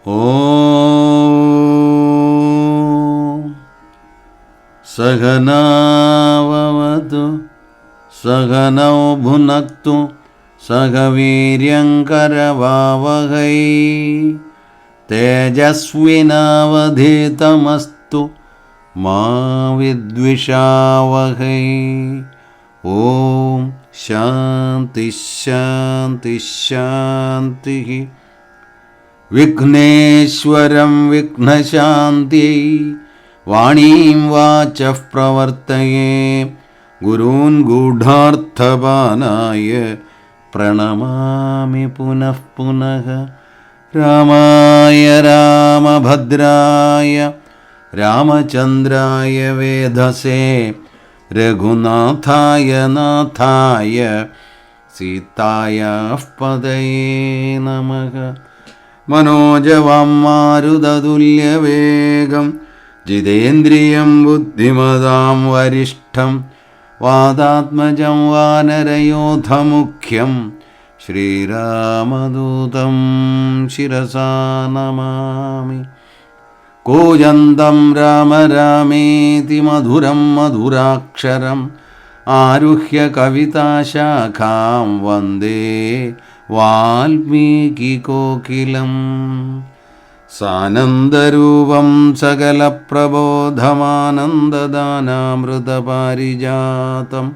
ഓം സഹനാവവതു സഹനൗ ഭുനക്തു സഹ വീര്യങ്കരവാവഹൈ തേജസ്വിനാവധീതമസ്തു മാ വിദ്വിഷാവഹൈ. ഓം ശാന്തി ശാന്തി ശാന്തി. വിഘ്നേശ്വരം വിഘ്നശാന്ത്यै വാണീം വാചഃ പ്രവർത്തയേ ഗുരൂൻ ഗൂഢാർത്ഥപാനായ പ്രണമാമി പുനഃ പുനഃ. രാമായ രാമഭദ്രായ രാമചന്ദ്രായ വേധസേ രഘുനാഥായ നാഥായ സീതായാഃ പതയേ നമഃ. മനോജവം മാരുതതുല്യവേഗം ജിതേന്ദ്രിയം ബുദ്ധിമതാം വരിഷ്ഠം വാതാത്മജം വാനരയോധമുഖ്യം ശ്രീരാമദൂതം ശിരസാ നമാമി. കൂജന്തം രാമ രാമേതി മധുരം മധുരാക്ഷരം ആരുഹ്യ കവിതാശാഖാം വന്ദേ വാൽമീകികോകിലം. സാനന്ദരൂപം സകലപ്രബോധമാനന്ദദാനാമൃതപാരിജാതം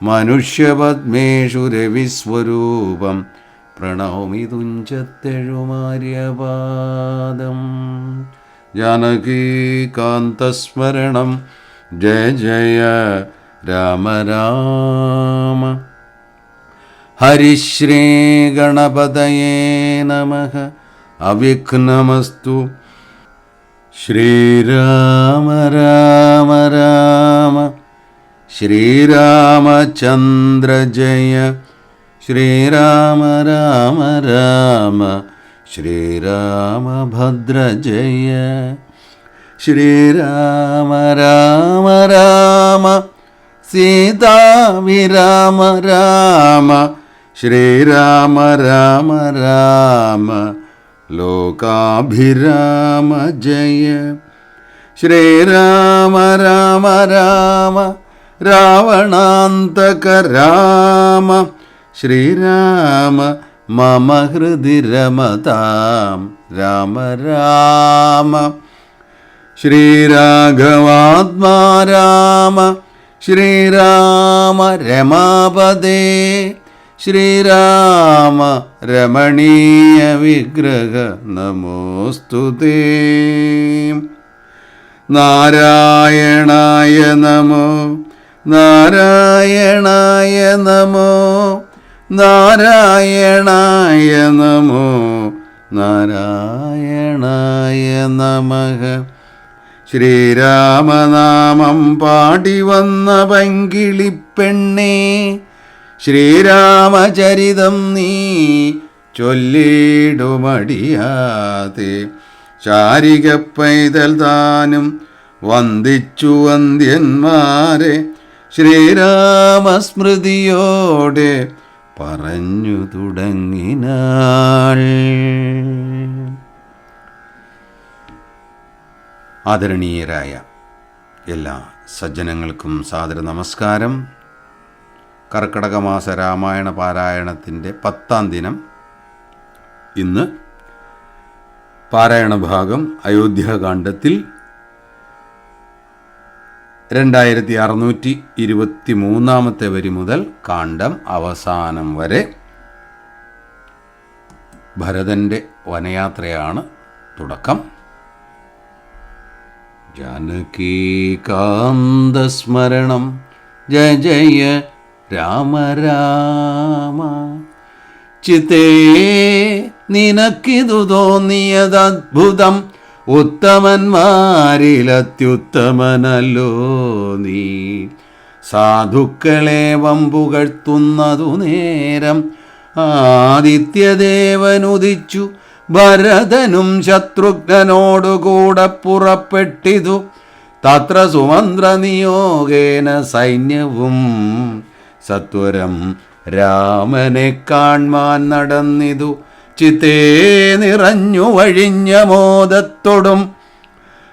മനുഷ്യപദ്മേഷു രവിസ്വരൂപം പ്രണൗമി തുഞ്ചത്തെഴുമാര്യപാദം. ജാനകീകാന്തസ്മരണം ജയ ജയ രാമ രാമ. ഹരിശ്രീ ഗണപതയേ നമഃ. അവിഘ്നമസ്തു. ശ്രീരാമ രാമ രാമ ശ്രീരാമചന്ദ്ര ജയ. ശ്രീരാമ രാമ രാമ ശ്രീരാമഭദ്ര ജയ. ശ്രീരാമ രാമ രാമ സീതാവിരാമ രാമ. ശ്രീരാമ രാമ രാമ ലോകാഭിരാമ ജയ. ശ്രീരാമ രാമ രാമ രാവണാന്തക രാമ. ശ്രീരാമ മമ ഹൃദി രമതാം രാമ രാമ. ശ്രീരാഘവാത്മാ രാമ. ശ്രീരാമ രമാപദേ. ശ്രീരാമ രമണീയ വിഗ്രഹ നമോസ്തുതേ. നാരായണായ നമോ നാരായണായ നമോ നാരായണായ നമോ നാരായണായ നമഃ. ശ്രീരാമനാമം പാടി വന്ന പൈങ്കിളിപ്പെണ്ണേ ശ്രീരാമചരിതം നീ ചൊല്ലിടുമടിയാതെ. ശാരിക പൈതൽ താനും വന്ദിച്ചു വന്ദ്യന്മാരെ ശ്രീരാമസ്മൃതിയോടെ പറഞ്ഞു തുടങ്ങിനാൾ. ആദരണീയരായ എല്ലാ സജ്ജനങ്ങൾക്കും സാദര നമസ്കാരം. കർക്കിടക മാസ രാമായണ പാരായണത്തിൻ്റെ 10ാം ദിനം. ഇന്ന് പാരായണ ഭാഗം അയോധ്യാകാണ്ഡത്തിൽ 2623 വരി മുതൽ കാണ്ഡം അവസാനം വരെ ഭരതൻ്റെ വനയാത്രയാണ് തുടക്കം. ജാനകീകാന്തസ്മരണം ജയ ജയ രാമ രാമ. ചിത്തേ നിനക്കിതു തോന്നിയതദ്ഭുതം ഉത്തമന്മാരിലത്യുത്തമനല്ലോ നീ. സാധുക്കളെ വമ്പുകഴ്ത്തുന്നതു നേരം ആദിത്യദേവനുദിച്ചു ഭരതനും ശത്രുഘ്നോടുകൂടെ പുറപ്പെട്ടിതു. തത്ര സുമന്ത്രനിയോഗേന സൈന്യവും സത്വരം രാമനെ കാൺമാൻ നടന്നിതു. ചിത്തേ നിറഞ്ഞു വഴിഞ്ഞ മോദത്തോടും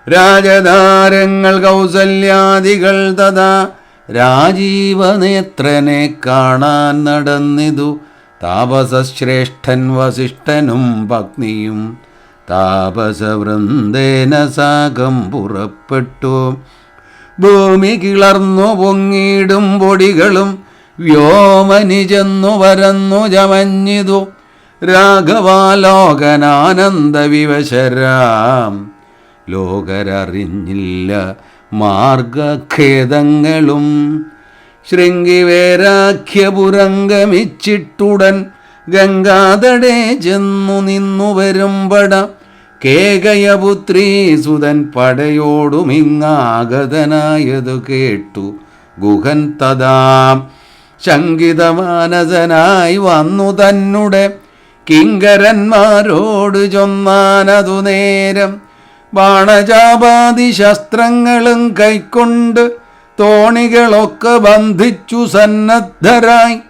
രാജധാരങ്ങൾ കൗസല്യാദികൾ തഥാ രാജീവനേത്രനെ കാണാൻ നടന്നിതു. താപസശ്രേഷ്ഠൻ വസിഷ്ഠനും പത്നിയും താപസവൃന്ദേന സാകം പുറപ്പെട്ടു. ഭൂമി കിളർന്നു പൊങ്ങിടും പൊടികളും വ്യോമനി ചെന്നു വരന്നു ചമഞ്ഞിതു. രാഘവാലോകനാനന്ദ വിവശരാം ലോകരറിഞ്ഞില്ല മാർഗഖേദങ്ങളും. ശൃംഗിവേരാഖ്യപുരംഗമിച്ചിട്ടുടൻ ഗംഗാതടേ ചെന്നു നിന്നു വരുമ്പട കേകയപുത്രീ സുതൻ പടയോടുമിങ്ങാഗതനായതു കേട്ടു ഗുഹൻ തഥാ ശങ്കിതമാനസനായി വന്നു തന്നെ കിങ്കരന്മാരോട് ചൊന്നാനതു നേരം. ബാണചാപാതി ശസ്ത്രങ്ങളും കൈക്കൊണ്ട് തോണികളൊക്കെ ബന്ധിച്ചു സന്നദ്ധരായി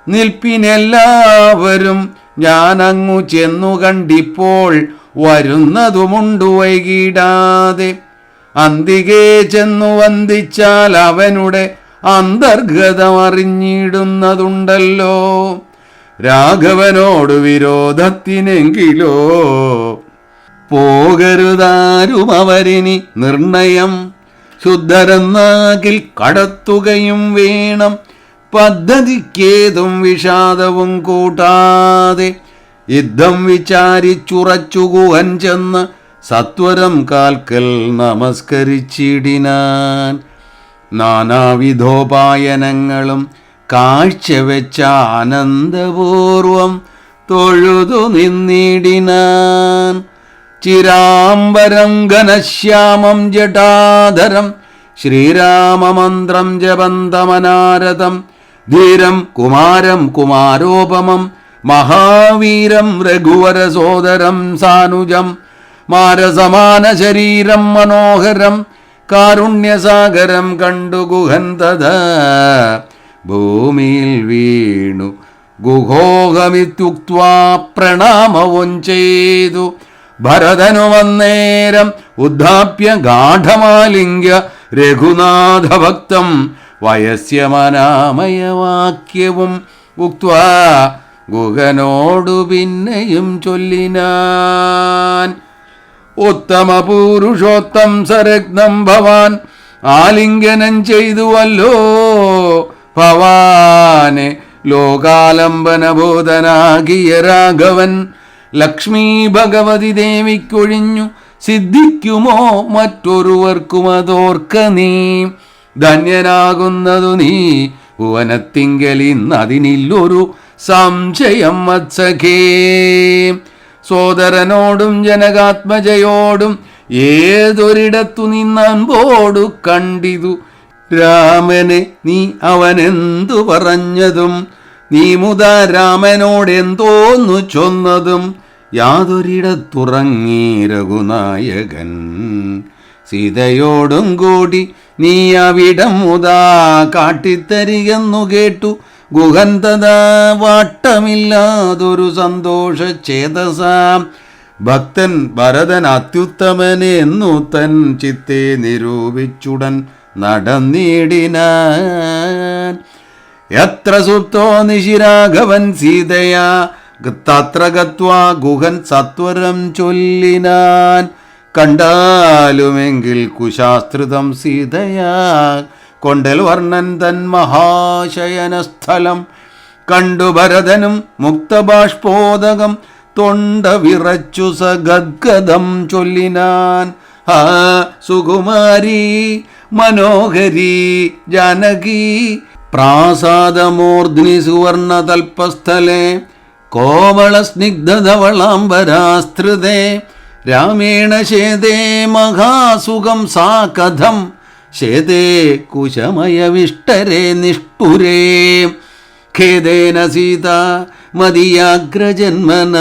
നിൽപ്പിനെല്ലാവരും ഞാനങ്ങു ചെന്നു കണ്ടിപ്പോൾ വരുന്നതുമുണ്ടു വൈകിടാതെ. അന്തികേ ചെന്നു വന്ദിച്ചാൽ അവനുടെ അന്തർഗതം അറിഞ്ഞിടുന്നതുണ്ടല്ലോ. രാഘവനോട് വിരോധത്തിനെങ്കിലോ പോകരുതാരും അവരിനി നിർണയം. ശുദ്ധരെന്നാകിൽ കടത്തുകയും വേണം പദ്ധതിക്കേതും വിഷാദവും കൂട്ടാതെ. യുദ്ധം വിചാരിച്ചുറച്ചു ഗുഹൻ ചെന്ന് സത്വരം കാൽക്കൽ നമസ്കരിച്ചിടിനാൻ. നാനാവിധോപായനങ്ങളും കാഴ്ചവെച്ച ആനന്ദപൂർവം തൊഴുതു നിന്നിടിനാൻ. ചിരാംബരം ഘനശ്യാമം ജടാധരം ശ്രീരാമമന്ത്രം ജപന്തമനാരതം ധീരം കുമാരം കുമാരോപമം മഹാവീരം രഘുവരസോദരം സാനുജം മാരസമാന ശരീരം മനോഹരം കാരുണ്യസാഗരം കണ്ടു ഗുഹൻ തഥാ ഭൂമിയിൽ വീണു ഗുഹോഹമിത്യുക്ത്വാ പ്രണാമവും ചെയ്തു. ഭരതനുമന്നേരം ഉദ്ധാപ്യ ഗാഠമാലിംഗ്യ രഘുനാഥഭക്തം വയസ്യമനാമയവാക്യവും ഉക്ത്വാ ഗുഹനോടു പിന്നെയും ചൊല്ലിനാൻ. ഉത്തമ പുരുഷോത്തം സരഗ്നം ഭവാൻ ആലിംഗനം ചെയ്തുവല്ലോ ഭവാനെ ലോകാലംബനബോധനാകിയ രാഘവൻ. ലക്ഷ്മീ ഭഗവതി ദേവിക്കൊഴിഞ്ഞു സിദ്ധിക്കുമോ മറ്റൊരുവർക്കും അതോർക്ക നീ. ധന്യനാകുന്നതു നീ ഭുവനത്തിങ്കൽ ഇന്നതിനില്ലൊരു സംശയം വത്സഖേ. സോദരനോടും ജനകാത്മജയോടും ഏതൊരിടത്തു നിന്നൻപോടു കണ്ടിതു രാമനെ നീ അവനെന്തു പറഞ്ഞതും നീ മുതാ രാമനോടെന്തോന്നു ചൊന്നതും യാതൊരിടത്തുറങ്ങി രഘുനായകൻ. സീതയോടും കൂടി നീ അവിടം മുതാ കാട്ടിത്തരികെന്നു കേട്ടു ഗുഹൻ തഥാ വാട്ടമില്ലാതൊരു സന്തോഷചേതസാം. ഭക്തൻ ഭരതൻ അത്യുത്തമനെന്നു തൻ ചിത്തെ നിരൂപിച്ചുടൻ നടന്നിടിനാൻ. എത്ര സുപ്തോ നിശിരാഘവൻ സീതയാ തത്ര ഗത്വാ ഗുഹൻ സത്വരം ചൊല്ലിനാൻ. കണ്ടാലുമെങ്കിൽ കുശാസ്ത്രിതം സീതയാ കൊണ്ടൽ വർണ്ണൻ തൻ മഹാശയനസ്ഥലം. കണ്ടു ഭരതനും മുക്തബാഷ്പോദകം തൊണ്ട വിറച്ചു സഗദ്ഗദം ചൊല്ലിനാൻ. ആ സുകുമാരി മനോഹരി ജാനകി പ്രാസാദമൂർധ്നി സുവർണ തൽപസ്ഥലേ കോമള സ്നിഗ്ധധവളാംബരാസ്തൃതേ രാമേണ ശേതേ മഹാസുഖം സാ കഥം ശേതേ കുശമയവിഷ്ടരേ നിഷ്ഠുരേ ഖേദേന സീത മതിയാഗ്രജന്മന.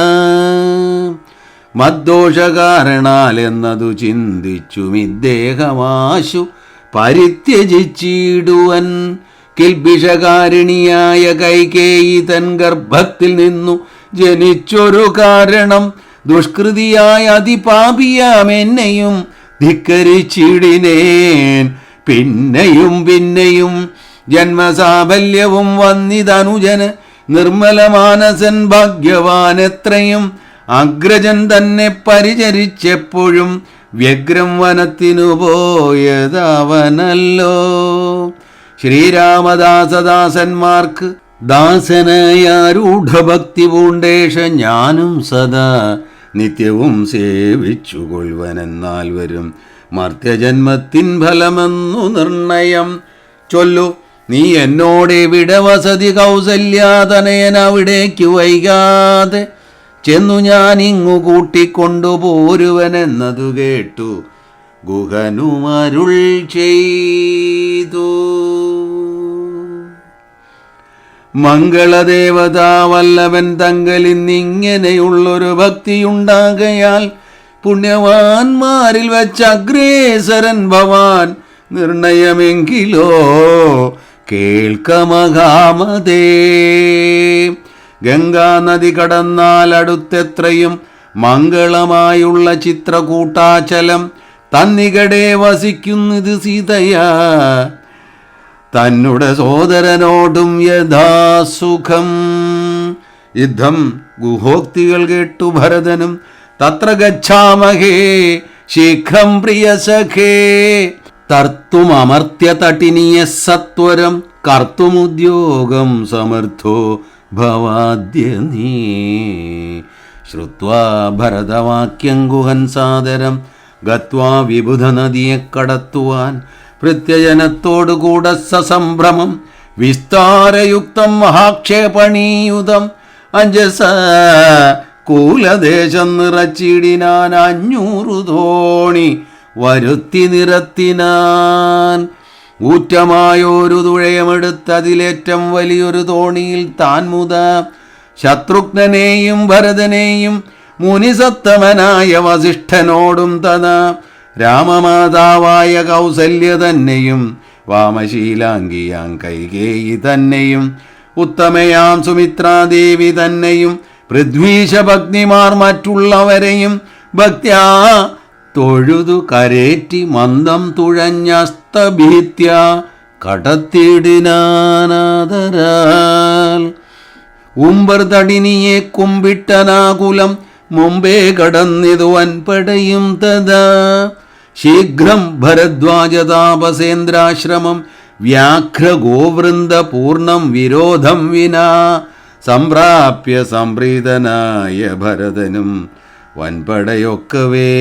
മദ്ദോഷകാരണാൽ എന്നതു ചിന്തിച്ചുമിദ്ദേഹമാശു പരിത്യജിച്ചിടുവൻ. കിൽബിഷകാരിണിയായ കൈകേയി തൻ ഗർഭത്തിൽ നിന്നു ജനിച്ചൊരു കാരണം ദുഷ്കൃതിയായ അതിപാപിയാം എന്നെയും ധിക്കരിച്ചിടിനേൻ. പിന്നെയും പിന്നെയും ജന്മസാഫല്യവും വന്നിതനുജന് നിർമ്മലമാനസൻ ഭാഗ്യവാൻ എത്രയും അഗ്രജൻ തന്നെ പരിചരിച്ചെപ്പോഴും വ്യഗ്രം വനത്തിനു പോയതവനല്ലോ. ശ്രീരാമദാസദാസന്മാർക്ക് ദാസനായാരൂഢഭക്തി പൂണ്ടേഷ ഞാനും സദാ നിത്യവും സേവിച്ചുകൊള്ളുവനെന്നാൽ വരും മർത്യജന്മത്തിൻ ഫലമെന്നു നിർണയം. ചൊല്ലു നീ എന്നോടെവിടെ വസതി കൗസല്യാതനയൻ അവിടേക്കു വൈകാതെ ചെന്നു ഞാൻ ഇങ്ങു കൂട്ടിക്കൊണ്ടുപോരുവനെന്നതു കേട്ടു ഗുഹനുമരുൾ ചെയ്തു. മംഗളദേവതാ വല്ലഭൻ തങ്കലിന്നിങ്ങനെയുള്ളൊരു ഭക്തിയുണ്ടാകയാൽ പുണ്യവാന്മാരിൽ വെച്ച് അഗ്രേസരൻ ഭവാൻ നിർണയമെങ്കിലോ കേൾക്ക മഹാമതേ. ഗംഗാനദി കടന്നാൽ അടുത്തെത്രയും മംഗളമായുള്ള ചിത്രകൂട്ടാചലം തന്നികടെ വസിക്കുന്നത് സീതയാ തന്നുടെ സോദരനോടും യഥാസുഖം. യുദ്ധം ഗുഹോക്തികൾ കേട്ടു ഭരതനും തത്ര ഗച്ഛാമഹേ ശീഘ്രം പ്രിയസഖേ. തർത്തുമമർത്യ തടിനിയ സത്വരം കർത്തുമുദ്യോഗം സമർത്ഥോ ഭവാദ്യ നീ. ശ്രുത്വാ ഭരതവാക്യം ഗുഹൻ സാദരം ഗത്വാ വിബുധ നദിയെ കടത്തുവാൻ പ്രത്യജനത്തോടുകൂടെ സസംഭ്രമം വിസ്താരയുക്തം മഹാക്ഷേപണീയുതം അഞ്ജസ കൂലദേശം നിറച്ചിടിനാൻ 500 തോണി വരുത്തി നിരത്തിനാൻ. ഊറ്റമായൊരു തുഴയമെടുത്തതിലേറ്റം വലിയൊരു തോണിയിൽ താൻ മുത ശത്രുഘ്നനെയും ഭരതനെയും മുനിസത്തമനായ വസിഷ്ഠനോടും തഥാ രാമമാതാവായ കൗസല്യ തന്നെയും വാമശീലാംഗിയാം കൈകേയി തന്നെയും ഉത്തമയാം സുമിത്രാദേവി തന്നെയും പൃഥ്വീശഭഗ്നിമാർ മറ്റുള്ളവരെയും ഭക്ത്യാ തൊഴുതു കരേറ്റി മന്ദം തുഴഞ്ഞസ്തഭീത്യ കടത്തിടിനാനാദരാൽ. ഉമ്പർ തടിനിയെ കുമ്പിട്ടനാകുലം മുമ്പേ കടന്നിതു വൻപടയും തഥാ. ശീഘ്രം ഭരദ്വാജതാപസേന്ദ്രാശ്രമം വ്യാഘ്ര ഗോവൃന്ദ പൂർണ്ണം വിരോധം വിനാ സംപ്രാപ്യ സംപ്രീതനായ ഭരതനും വൻപടയൊക്കവേ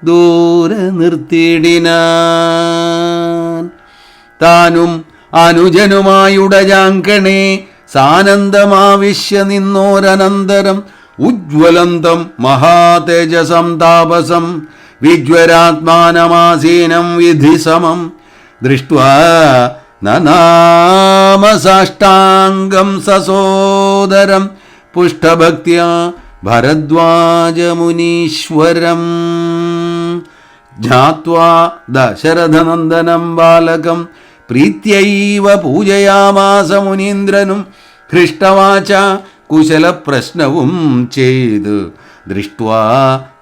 ദൂരെ നിർത്തിയിടിനാൻ. താനും അനുജനുമായുടജാങ്കണേ സാനന്ദമാവിശ്യ നിന്നോരനന്തരം ഉജ്വലന്തം മഹാതേജസം താപസം വിജ്വരാത്മാനമാസീനം വിധിസമം ദൃഷ്ട്വാ നനാമസാഷ്ടാംഗം സസോദരം പുഷ്ടഭക്ത്യാ ഭരദ്വാജമുനീശ്വരം. ജ്ഞാത്വാ ദശരഥനന്ദനം ബാലകം പ്രീത്യൈവ പൂജയാമാസ മുനീന്ദ്രനും ഹൃഷ്ടവാച കുശലപ്രശ്നവും ചെയ്തു. ദൃഷ്ട്വാ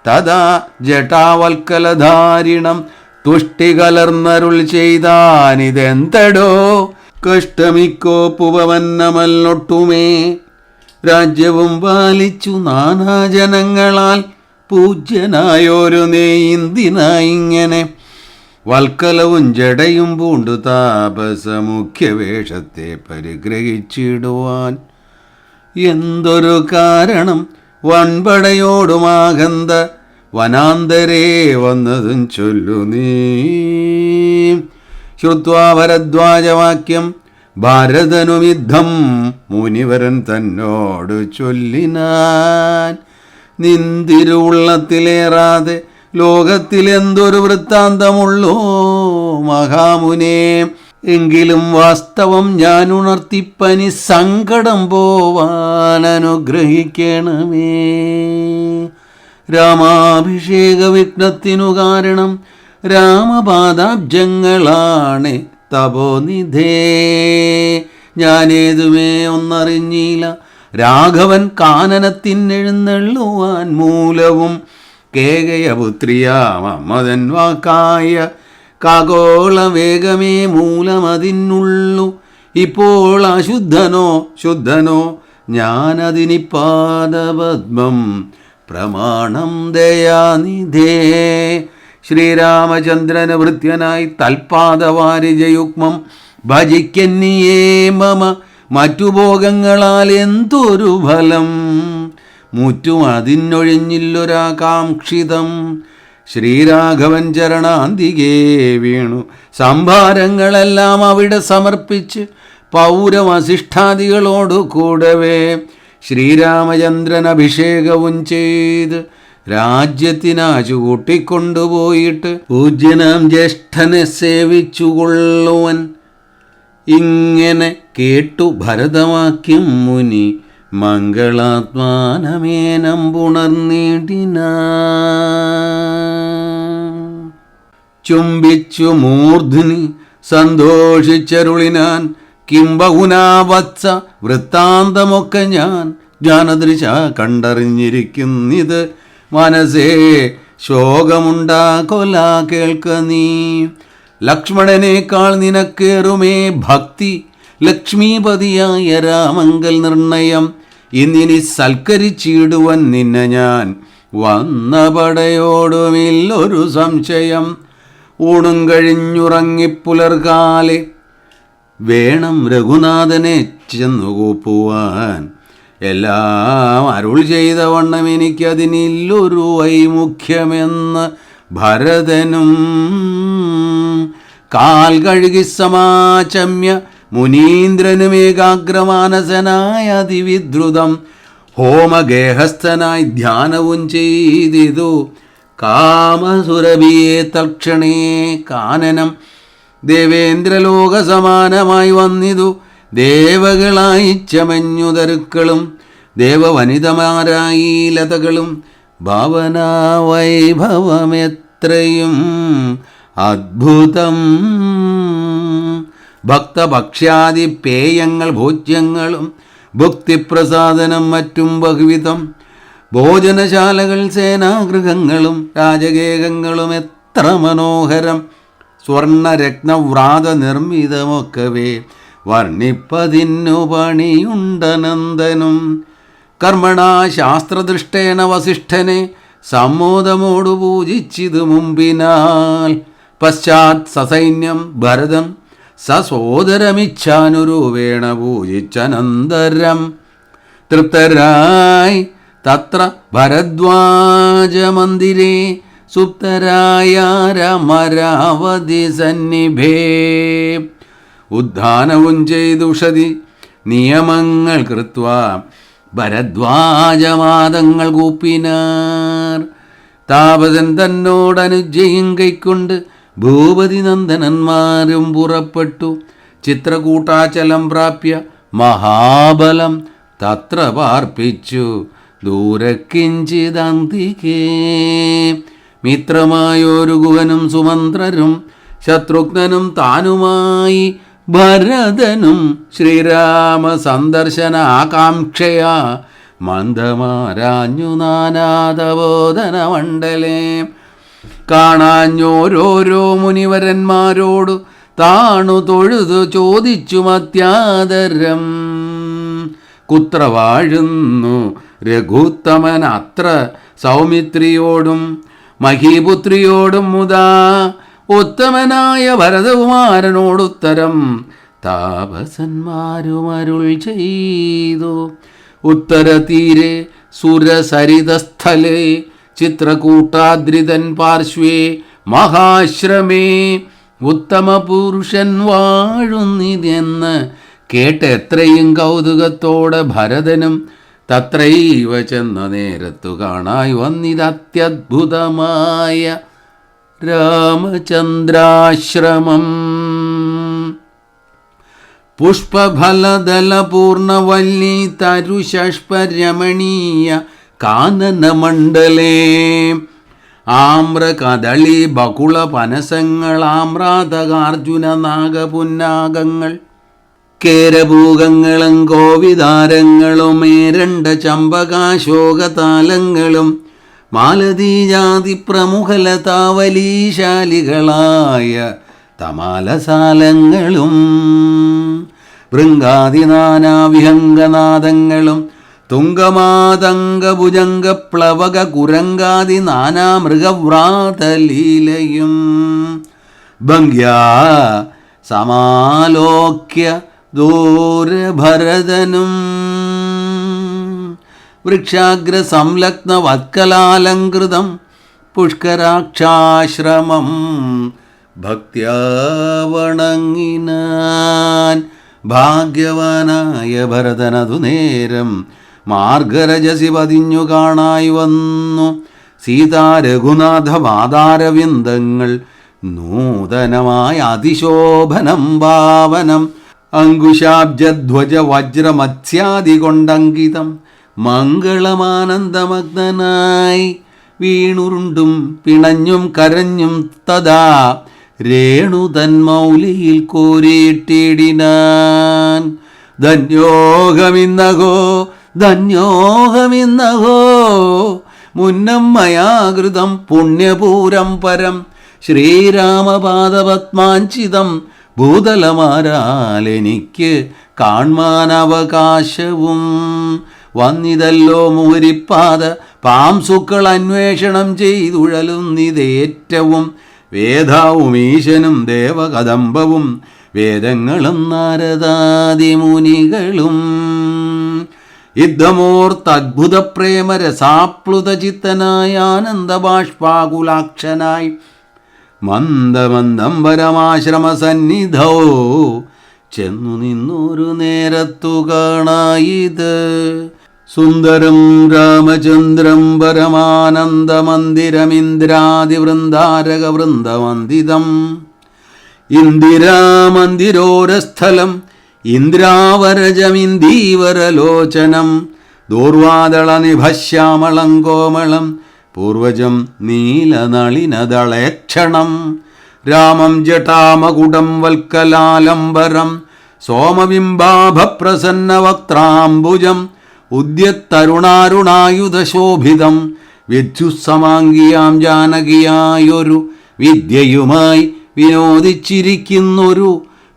തഥാ ജടാവൽക്കലധാരിണം തുഷ്ടി കലർന്നരുൾ ചെയ്താനിതെന്തടോ കഷ്ടമിക്കോപ്പുവന്നമല്ലൊട്ടുമേ. രാജ്യവും പാലിച്ചു നാനാജനങ്ങളാൽ പൂജ്യനായോരു നെയ്ന്തിനായിങ്ങനെ വൽക്കലവും ജടയും പൂണ്ടു താപസ മുഖ്യവേഷത്തെ പരിഗ്രഹിച്ചിടുവാൻ. എന്തൊരു കാരണം വൻപടയോടുമാകന്ത വനാന്തരേ വന്നതും ചൊല്ലു നീ. ശ്രുത്വാ ഭരദ്വാജവാക്യം ഭാരതനുമിദ്ധം മുനിവരൻ തന്നോട് ചൊല്ലിനാൻ. നിന്തിരുവുള്ളത്തിലേറാതെ ലോകത്തിലെന്തൊരു വൃത്താന്തമുള്ളോ മഹാമുനേ. എങ്കിലും വാസ്തവം ഞാൻ ഉണർത്തിപ്പനി സങ്കടം പോവാൻ അനുഗ്രഹിക്കണമേ. രാമാഭിഷേക വിഘ്നത്തിനു കാരണം രാമപാദാബ്ജങ്ങളാണ് തപോനിധേ. ഞാനേതുമേ ഒന്നറിഞ്ഞില്ല രാഘവൻ കാനനത്തിനെഴുന്നള്ളുവാൻ മൂലവും കേകയപുത്രിയാം അമ്മതൻ വാക്കായ കാകോള വേഗമേ മൂലമതിനുള്ളു. ഇപ്പോൾ അശുദ്ധനോ ശുദ്ധനോ ഞാനതിനിപ്പാദപദ്മം പ്രമാണം ദയാനിധേ. ശ്രീരാമചന്ദ്രന് ഭൃത്യനായി തൽപാദവാരിജയുഗ്മം ഭജിക്കന്നിയേ മമ മറ്റു ഭോഗങ്ങളാൽ എന്തൊരു ഫലം മുറ്റും അതിനൊഴിഞ്ഞില്ലൊരാകാംക്ഷിതം. ശ്രീരാഘവൻ ചരണാന്തികേ വീണു സംഭാരങ്ങളെല്ലാം അവിടെ സമർപ്പിച്ച് പൗരവസിഷ്ഠാദികളോടു കൂടവേ ശ്രീരാമചന്ദ്രൻ അഭിഷേകവും ചെയ്ത് രാജ്യത്തിനാശു കൂട്ടിക്കൊണ്ടുപോയിട്ട് പൂജ്യനാം ജ്യേഷ്ഠനെ സേവിച്ചുകൊള്ളുവൻ. ഇങ്ങനെ കേട്ടു ഭരതവാക്യം മുനി മംഗളാത്മാനമേനം പുണർന്നിടിന. ചുംബിച്ചു മൂർധ്നി സന്തോഷിച്ചരുളിനാൻ കിംബഹുനാവത്സ വൃത്താന്തമൊക്കെ ഞാൻ ജ്ഞാനദൃശ കണ്ടറിഞ്ഞിരിക്കുന്നിത്. മനസ്സേ ശോകമുണ്ടാകൊല കേൾക്ക നീ. ലക്ഷ്മണനേക്കാൾ നിനക്കേറുമേ ഭക്തി ലക്ഷ്മീപതിയായ രാമങ്കൽ നിർണയം. ഇന്നിനി സൽക്കരിച്ചിടുവൻ നിന്നെ ഞാൻ വന്ന പടയോടുമില്ലൊരു സംശയം. ഊണും കഴിഞ്ഞുറങ്ങിപ്പുലർകാലെ വേണം രഘുനാഥനെ ചെന്നു കൂപ്പുവാൻ. എല്ലാം അരുൾ ചെയ്ത വണ്ണം എനിക്കതിനില്ലൊരു വൈമുഖ്യമെന്ന് ഭരതനും. കാൽ കഴുകി സമാചമ്യ മുനീന്ദ്രനും ഏകാഗ്രമാനസനായ അതിവിദ്രുതം ഹോമഗേഹസ്ഥനായി ധ്യാനവും ചെയ്തിതു. കാമസുരഭിയെ തൽക്ഷണേ കാനനം ദേവേന്ദ്രലോക സമാനമായി വന്നിതു. ദേവകളായി ചമഞ്ഞുതരുക്കളും ദേവവനിതമാരായി ലതകളും ഭാവനാവൈഭവമെത്രയും അദ്ഭുതം. ഭക്തഭക്ഷ്യാദി പേയങ്ങൾ ഭോജ്യങ്ങളും ഭുക്തിപ്രസാദനം മറ്റും ബഹുവിധം. ഭോജനശാലകൾ സേനാഗൃഹങ്ങളും രാജഗേഹങ്ങളും എത്ര മനോഹരം. സ്വർണരത്നവ്രാത നിർമ്മിതമൊക്കവേ വർണ്ണിപ്പതിന്നു പണിയുണ്ടനന്ദനും. കർമ്മണാ ശാസ്ത്രദൃഷ്ടേന വസിഷ്ഠനെ സമ്മോദമോടു പൂജിച്ചിതു മുമ്പിനാൽ. പശ്ചാത് സസൈന്യം ഭരതം സസോദരമിച്ഛാനുരൂപേണ പൂജിച്ചനന്തരം തൃപ്തരായി തത്ര ഭരദ്വാജമന്ദിരേ സുപ്തരായ രമരാവതി സന്നിഭേ. ഉദ്ധാനവും ചെയ്തുഷതി നിയമങ്ങൾ കൃത്വാ ഭരദ്വാജമാദങ്ങൾ കൂപ്പിനാർ. താപസൻ തന്നോടനുജയും കൈക്കൊണ്ട് ഭൂപതി നന്ദനന്മാരും പുറപ്പെട്ടു. ചിത്രകൂട്ടാചലം പ്രാപ്യ മഹാബലം തത്ര പാർപ്പിച്ചു ദൂരക്കിഞ്ചിതന്തികേ. മിത്രമായൊരു ഗുഹനും സുമന്ത്രരും ശത്രുഘ്നനും താനുമായി ഭരതനും ശ്രീരാമ സന്ദർശന ആകാംക്ഷയാ മന്ദമാരാഞ്ഞു നാനാദബോധന മണ്ഡലേ. കാണാഞ്ഞോരോരോ മുനിവരന്മാരോടു താണു തൊഴുതു ചോദിച്ചു മത്യാദരം. കുത്ര വാഴുന്നു രഘുത്തമൻ അത്ര സൗമിത്രിയോടും മഹീപുത്രിയോടും മുതാ. ഉത്തമനായ ഭരതകുമാരനോടുത്തരം താപസന്മാരും അരുൾ ചെയ്തു. ഉത്തരതീരെ സുരസരിതസ്ഥലേ ചിത്രകൂട്ടാദ്രിതൻ പാർശ്വേ മഹാശ്രമേ ഉത്തമ പുരുഷൻ വാഴുന്നിതെന്ന് കേട്ടെത്രയും കൗതുകത്തോടെ ഭരതനും തത്രൈവ ചെന്ന നേരത്തു കാണായി വന്നിതത്യദ്ഭുതമായ രാമചന്ദ്രാശ്രമം. പുഷ്പഫലദലപൂർണവല്ലി തരുഷഷ്പരമണീയ കാനനമണ്ഡലേ. ആമ്രകദളി ബകുള പനസങ്ങൾ ആമ്രാതകാർജുന നാഗപുന്നാഗങ്ങൾ കേരഭൂകങ്ങളും കോവിതാരങ്ങളും ഏരണ്ട ചമ്പകാശോകതാലങ്ങളും മാലതീജാതി പ്രമുഖലതാവലീശാലികളായ തമാലസാലങ്ങളും ഭൃംഗാദിനാനാവിഹംഗനാദങ്ങളും തുങ്കമാതംഗഭുജംഗപ്ലവക കുരങ്കാദി നാനാമൃഗവ്രാതലീലയും ഭംഗ്യാ സമാലോക്യ ദൂരഭരതനും വൃക്ഷാഗ്രസംലഗ്നവത്കലാലങ്കൃതം പുഷ്കരാക്ഷാശ്രമം ഭക്ത്യാ വണങ്ങിനാൻ. ഭാഗ്യവാനായ ഭരതനതു നേരം മാർഗരജസി പതിഞ്ഞു കാണായി വന്നു. സീതാരഘുനാഥ പാദാരവിന്ദങ്ങൾ നൂതനമായ അതിശോഭനം ഭാവനം അങ്കുശാബ്ജധ്വജ വജ്രമത്സ്യാദി കൊണ്ടങ്കിതം മംഗളമാനന്ദമഗ്നനായി വീണുരുണ്ടും പിണഞ്ഞും കരഞ്ഞും തഥാ രേണുതന്മൗലിയിൽ കോരിയിട്ടിടിനാൻ. ധന്യോഹമിന്നഹോ ധന്യോഹമിന്നഹോ മുന്നം മയാകൃതം പുണ്യപൂരം പരം ശ്രീരാമപാദപത്മാഞ്ചിതം ഭൂതലമാരാലെനിക്ക് കാൺമാനവകാശവും വന്നിതല്ലോ മുഹരിപ്പാത പാംസുക്കൾ അന്വേഷണം ചെയ്തുഴലുന്നിതേറ്റവും വേദാവും ഈശനും ദേവകദംബവും വേദങ്ങളും നാരദാദിമുനികളും യുദ്ധമോർത്തദ്ഭുത പ്രേമരസാപ്ലുതചിത്തനായ ആനന്ദബാഷ്പാകുലാക്ഷനായി മന്ദമന്ദം പരമാശ്രമസന്നിധോ ചെന്നു നിന്നൊരു നേരത്തു കാണായിത്. സുന്ദരം രാമചന്ദ്രം പരമാനന്ദമന്ദിരമിന്ദ്രാദിവൃന്ദാരകവൃന്ദമന്ദിതം ഇന്ദിരാമന്ദിരോരസ്ഥലം ഇന്ദ്രാവരജമിന്ദീവരലോചനം ദൂർവാദളനിഭശ്യാമളം കോമളം പൂർവജം നീലനളിനദളേക്ഷണം രാമം ജടാമകുടം വൽക്കലാലംബരം സോമബിംബാഭപ്രസന്നവക്ത്രാംബുജം ഉദ്യത്തരുണാരുണായുധശോഭിതം വിദ്യുസമാംഗിയാം ജാനകിയായൊരു വിദ്യയുമായി വിനോദിച്ചിരിക്കുന്നൊരു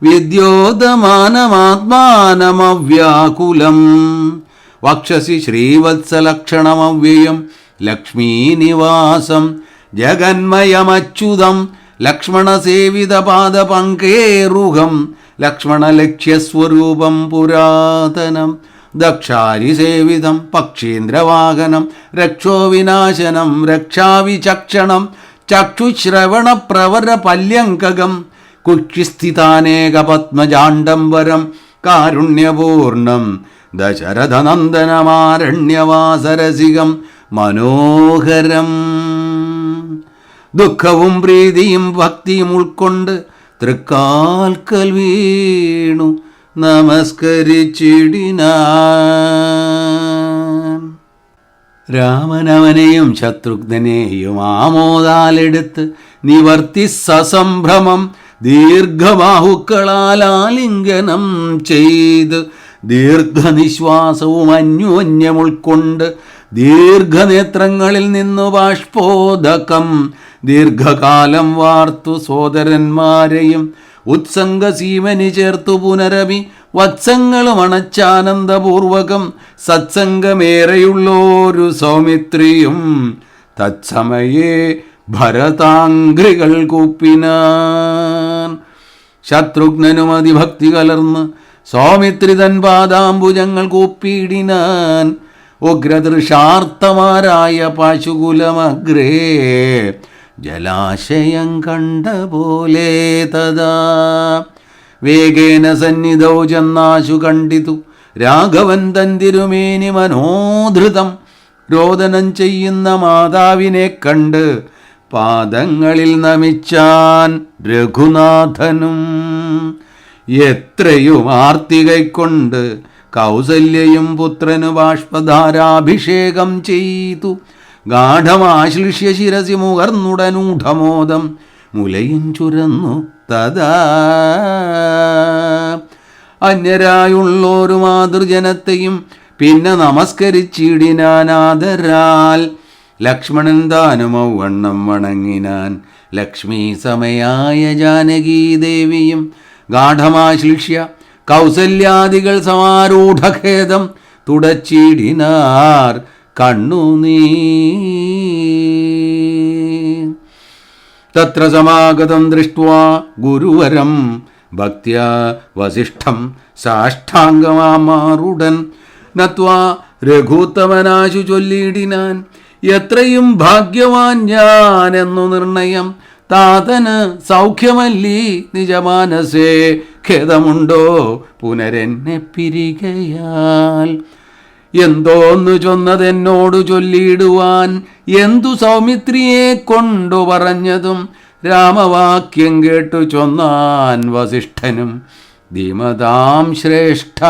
വിദ്യോതമാനമാത്മാനമവ്യാകുലം വക്ഷസി ശ്രീവത്സലക്ഷണമവ്യയം ലക്ഷ്മീനിവാസം ജഗന്മയമച്യുതം ലക്ഷ്മണസേവിതപാദപങ്കേറുഹം ലക്ഷ്മണലക്ഷ്യസ്വരൂപം പുരാതനം ദക്ഷാരിസേവിതം പക്ഷീന്ദ്രവാഹനം രക്ഷോവിനാശനം രക്ഷാവിചക്ഷണം ചക്ഷുശ്രവണപ്രവരപല്യങ്കകം കുക്ഷിസ്ഥിതാനേകപത്മജാണ്ഡംബരം കാരുണ്യപൂർണം ദശരഥനന്ദനമാരണ്യവാസരസികം മനോഹരം. ദുഃഖവും പ്രീതിയും ഭക്തിയും ഉൾക്കൊണ്ട് തൃക്കാൽക്കൽ വീണു നമസ്കരിച്ചിടിനാൻ. രാമനവനെയും ശത്രുഘ്നെയും ആമോദാലെടുത്ത് നിവർത്തി സസംഭ്രമം ദീർഘബാഹുക്കളാൽ ആലിംഗനം ചെയ്ത് ദീർഘനിശ്വാസവും അന്യോന്യം ഉൾക്കൊണ്ട് ദീർഘനേത്രങ്ങളിൽ നിന്നു ബാഷ്പോദകം ദീർഘകാലം വാർത്തു സോദരന്മാരെയും ഉത്സംഗസീമനി ചേർത്തു പുനരവി വത്സങ്ങളും അണച്ചാനന്ദപൂർവകം സത്സംഗമേറെയുള്ളോരു സൗമിത്രിയും തത്സമയേ ഭരതാംഘ്രികൾ കൂപ്പിനാൻ. ശത്രുഘ്നനും അതിഭക്തി കലർന്ന് സൗമിത്രി തൻ പാദാംബുജങ്ങൾ കൂപ്പിയിടിനാൻ. ഉഗ്രദൃശാർത്ഥമാരായ പശുകുലമഗ്രേ ജലാശയം കണ്ട പോലെ തഥാ വേഗേന സന്നിധൗ ചെന്നാശു കണ്ടിതു രാഘവൻ തൻ തിരുമേനി മനോധൃതം രോദനം ചെയ്യുന്ന മാതാവിനെ കണ്ട് പാദങ്ങളിൽ നമിച്ചാൻ രഘുനാഥനും. എത്രയും ആർത്തികൈക്കൊണ്ട് കൗസല്യയും പുത്രനു ബാഷ്പധാരാഭിഷേകം ചെയ്തു ഗാഠമാശ്ലിഷ്യ ശിരസി മുകർന്നുടനൂഢമോദം മുലയും ചുരന്നു തഥാ അന്യരായുള്ളൊരു മാതൃജനത്തെയും പിന്നെ നമസ്കരിച്ചിടിനാനാദരാൽ. ലക്ഷ്മണൻ താനും ഔവണ്ണം വണങ്ങിനാൻ. ലക്ഷ്മീ സമയായ ജാനകീദേവിയും ഗാഠമാശ്ലിഷ്യ കൗസല്യാദികൾ സമാരൂഢഖേദം തുടച്ചിടിനാർ കണ്ണുനീർ. തത്ര സമാഗതം ദൃഷ്ട്വാ ഗുരുവരം ഭക്ത്യാ വസിഷ്ഠം സാഷ്ടാംഗമാറുടൻ നത്വാ രഘുത്തമനാശു ചൊല്ലിയിടിനാൻ. എത്രയും ഭാഗ്യവാൻ ഞാൻ എന്നു നിർണയം. താതന് സൗഖ്യമല്ലീ നിജമാനസേ, ഖേദമുണ്ടോ പുനരെന്നെ പിരികയാൽ. എന്തോന്നു ചൊന്നതെന്നോടു ചൊല്ലിയിടുവാൻ, എന്തു സൗമിത്രിയെ കൊണ്ടു പറഞ്ഞതും രാമവാക്യം കേട്ടു ചൊന്നാൻ വസിഷ്ഠനും. ധീമതാം ശ്രേഷ്ഠ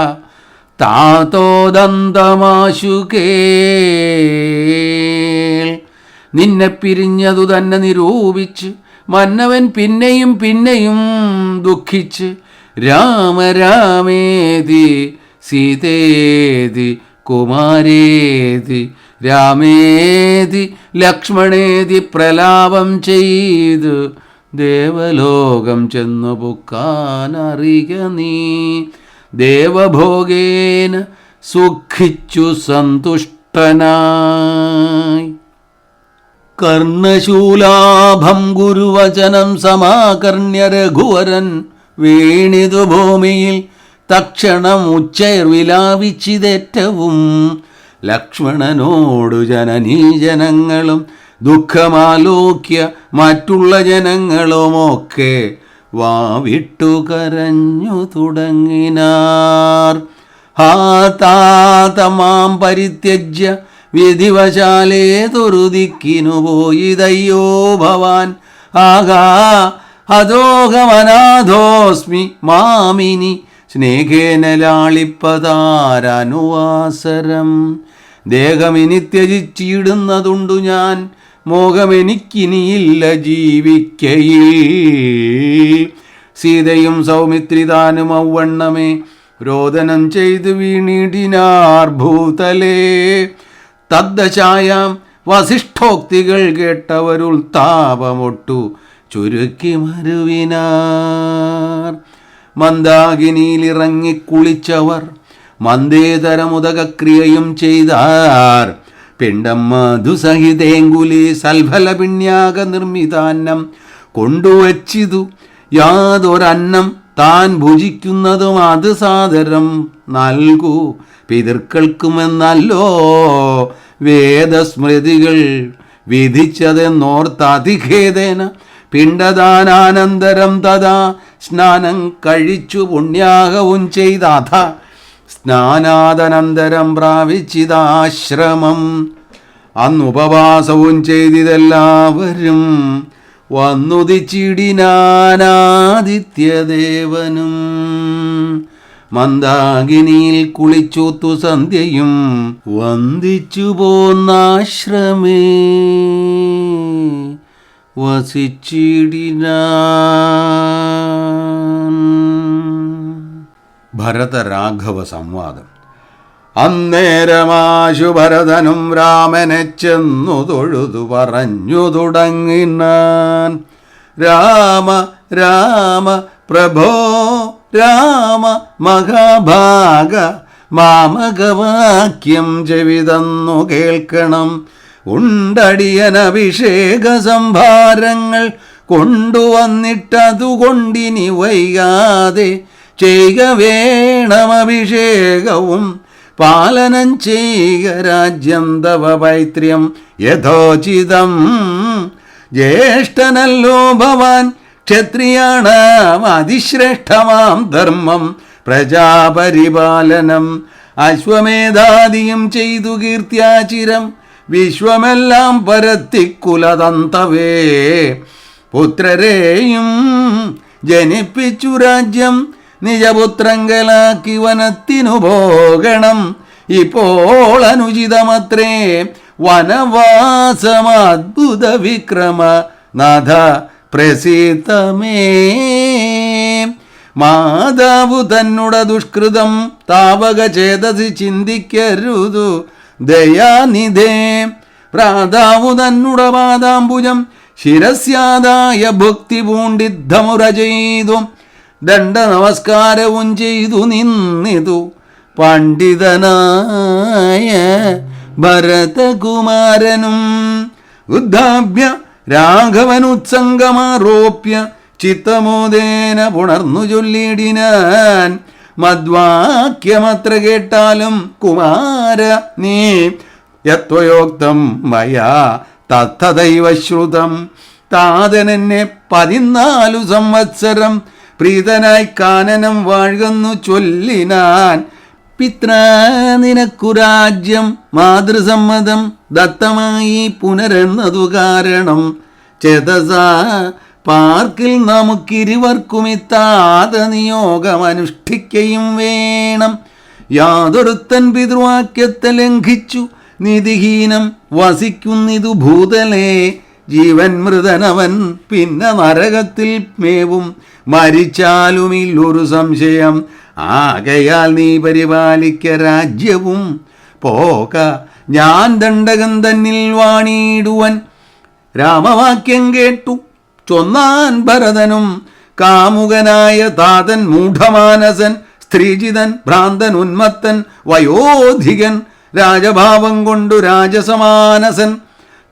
താതോദന്തമാശു കേൾ. നിന്നെ പിരിഞ്ഞതു തന്നെ നിരൂപിച്ച് മന്നവൻ പിന്നെയും പിന്നെയും ദുഃഖിച്ച് രാമ രാമേതി സീതേതി കുമാരേതി രാമേതി ലക്ഷ്മണേതി പ്രലാപം ചെയ്ത് ദേവലോകം ചെന്നു പുക്കാനറിയ നീ. ദേവഭോഗേന സുഖിച്ചു സന്തുഷ്ടനായി. കർണശൂലാഭം ഗുരുവചനം സമാകർണ്യ രഘുവരൻ വീണിതു ഭൂമിയിൽ തക്ഷണം ഉച്ചൈർവിലാപിച്ചിതേറ്റവും. ലക്ഷ്മണനോടു ജനനീജനങ്ങളും ദുഃഖമാലോക്യ മറ്റുള്ള ജനങ്ങളുമൊക്കെ വാവിട്ടു കരഞ്ഞു തുടങ്ങിനാർ. ഹാ താതമാം പരിത്യജ്യ വിധിവശാലേതൊരു ദിക്കിനു പോയിതയ്യോ ഭവാൻ. ആഹാ അധോഹമനാഥോസ്മി മാമിനി സ്നേഹേന ലാളിപ്പതാരനുവാസരം. ദേഹമിനി ത്യജിച്ചിടുന്നതുണ്ടു ഞാൻ, മോഹമെനിക്കിനിയില്ല ജീവിക്കയിൽ. സീതയും സൗമിത്രിതാനും ഔവണ്ണമേ രോദനം ചെയ്തു വീണിടിനാർ ഭൂതലേ. തദ്ദശായാം വസിഷ്ഠോക്തികൾ കേട്ടവരുൾത്താപമൊട്ടു ചുരുക്കി മരുവിനാർ. മന്ദാകിനിയിലിറങ്ങിക്കുളിച്ചവർ മന്ദേതരമുദകക്രിയയും ചെയ്താർ. പിണ്ടം മധുസഹിതേങ്കുലി സൽഫല പിണ്യാക നിർമ്മിതാന്നം കൊണ്ടുവച്ചിതു. യാതൊരന്നം താൻ ഭുജിക്കുന്നതും അത് സാദരം നൽകൂ പിതൃക്കൾക്കുമെന്നല്ലോ വേദസ്മൃതികൾ വിധിച്ചതെന്നോർത്തതിഖേദേന പിണ്ടദാനാനന്തരം തഥാ സ്നാനം കഴിച്ചു പുണ്യാഹവും ചെയ്താഥ സ്നാനാദനന്തരം പ്രാപിച്ചിതാശ്രമം. അന്നുപവാസവും ചെയ്തിതെല്ലാവരും വന്നുദിച്ചിടിനാനാദിത്യദേവനും. മന്ദാകിനിയിൽ കുളിച്ചൂത്തു സന്ധ്യയും വന്ദിച്ചു പോന്നാശ്രമേ വസിച്ചിടിനാൻ. ഭരതരാഘവ സംവാദം. അന്നേരമാശു ഭരതനും രാമനെ ചെന്നു തൊഴുതു പറഞ്ഞു തുടങ്ങിനാൻ. രാമ രാമ പ്രഭോ രാമ മഹാഭാഗ മാമകവാക്യം ചെവിതന്നു കേൾക്കണം. ഉണ്ടടിയനഭിഷേക സംഭാരങ്ങൾ കൊണ്ടുവന്നിട്ടതുകൊണ്ടിനി വൈകാതെ ചെയ്യുക വേണമഭിഷേകവും പാലനം ചെയ്യുക രാജ്യം തവ പൈത്ര്യം യഥോചിതം. ജ്യേഷ്ഠനല്ലോ ഭവാൻ ക്ഷത്രിയാണാം അതിശ്രേഷ്ഠമാം ധർമ്മം പ്രജാപരിപാലനം. അശ്വമേധാദിയും ചെയ്തു കീർത്തിയാചിരം വിശ്വമെല്ലാം പരത്തിക്കുലതന്തവേ. പുത്രരെയും ജനിപ്പിച്ചു രാജ്യം നിജപുത്രങ്കലാക്കി വനത്തിനു പോകണം. ഇപ്പോൾ അനുചിതമത്രേ വനവാസമദ്ഭുത വിക്രമ നാഥ പ്രസീതമേ. മാതാവു തന്നുട ദുഷ്കൃതം താവക ചേതസി ചിന്തിക്കരുതു ദയാനിധേ. പ്രാതാവു തന്നുട പാദാംബുജം ശിരസ്യാദായ ഭക്തി പൂണ്ടിദ്ധമുറ ചെയ്തു ദണ്ഡ നമസ്കാരവും ചെയ്തു നിന്നിതു പണ്ഡിതനായ ഭരതകുമാരനും. ഉദ്ധാഭ്യ രാഘവനുത്സംഗമാരോപ്യ ചിത്തമോദേന പുണർന്നു ചൊല്ലിടിനാൻ. മദ്വാക്യമത്ര കേട്ടാലും കുമാര നീ യത്വയോക്തം മയാ തത്തദൈവ ശ്രുതം. താതനെന്നെ 14 സംവത്സരം പ്രീതനായി കാനനം വാഴുന്നു ചൊല്ലിനാൻ. പിത്ര നിനക്കു രാജ്യം മാതൃസമ്മതം ദത്തമായി പുനരെന്നതു കാരണം. ചേതസ പാർക്കിൽ നമുക്കിരുവർക്കുമിത്താത നിയോഗമനുഷ്ഠിക്കയും വേണം. യാതൊരുത്തൻ പിതൃവാക്യത്തെ ലംഘിച്ചു നിധിഹീനം വസിക്കുന്നിതു ഭൂതലേ. ജീവൻ മൃതനവൻ പിന്നെ നരകത്തിൽ മേവും മരിച്ചാലുമില്ലൊരു സംശയം. ആകയാൽ നീ പരിപാലിക്ക രാജ്യവും പോക ഞാൻ ദണ്ഡകം തന്നിൽ വാണിടുവൻ. രാമവാക്യം കേട്ടു ചൊന്നാൻ ഭരതനും. കാമുകനായ താതൻ മൂഢമാനസൻ സ്ത്രീജിതൻ ഭ്രാന്തൻ ഉന്മത്തൻ വയോധികൻ രാജഭാവം കൊണ്ടു രാജസമാനസൻ.